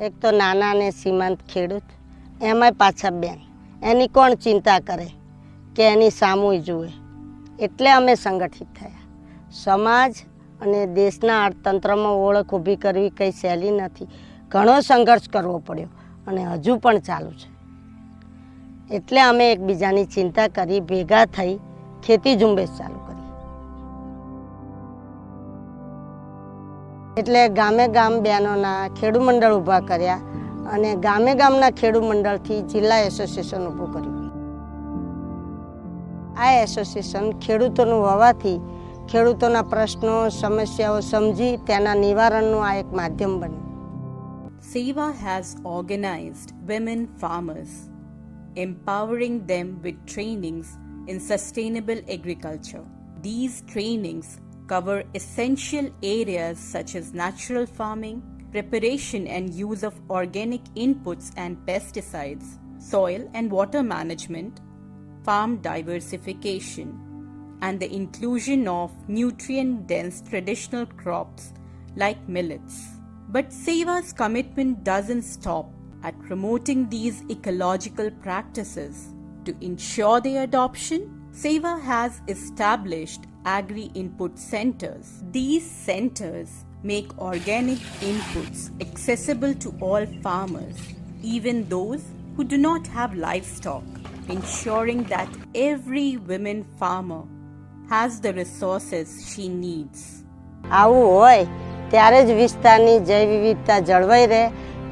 એક તો નાના ને સીમાંત ખેડૂત, એમાંય પાછા બેન, એની કોણ ચિંતા કરે કે એની સામુય જુએ. એટલે અમે સંગઠિત થયા. સમાજ અને દેશના અર્થતંત્રમાં ઓળખ ઊભી કરવી કંઈ સહેલી નથી. ઘણો સંઘર્ષ કરવો પડ્યો અને હજુ પણ ચાલુ છે. એટલે અમે એકબીજાની ચિંતા કરી ભેગા થઈ ખેતી ઝુંબેશ ચાલુ કરી. એટલે ગામે ગામ બહેનોના ખેડૂ મંડળ ઊભા કર્યા અને ગામે ગામના ખેડૂ મંડળથી જિલ્લા એસોસિએશન ઊભું કર્યું. આ એસોસિએશન ખેડૂતોનું હોવાથી ખેડૂતોના પ્રશ્નો સમસ્યાઓ સમજી તેના નિવારણનું આ એક માધ્યમ બન્યું. SEWA has organized women farmers, empowering them with trainings in sustainable agriculture. These trainings cover essential areas such as natural farming, preparation and use of organic inputs and pesticides, soil and water management, farm diversification, and the inclusion of nutrient-dense traditional crops like millets. But SEWA's commitment doesn't stop at promoting these ecological practices. To ensure their adoption, SEWA has established agri-input centers. These centers make organic inputs accessible to all farmers, even those who do not have livestock, ensuring that every woman farmer has the resources she needs. આવું હોય ત્યારે જ વિસ્તારની જૈવ વિવિધતા જળવાઈ રહે,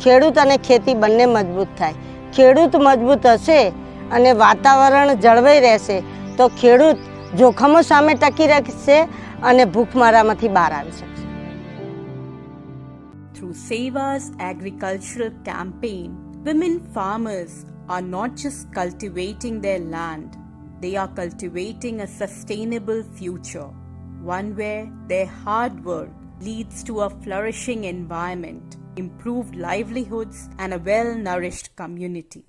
ખેડૂત અને ખેતી બંને મજબૂત થાય. ખેડૂત મજબૂત હશે અને વાતાવરણ જળવાઈ રહેશે તો ખેડૂત જોખમો સામે ટકી રહેશે અને ભૂખમરામાંથી બહાર આવી શકશે. Through SEWA's agricultural campaign, women farmers are not just cultivating their land, they are cultivating a sustainable future, one where their hard work leads to a flourishing environment, improved livelihoods, and a well-nourished community.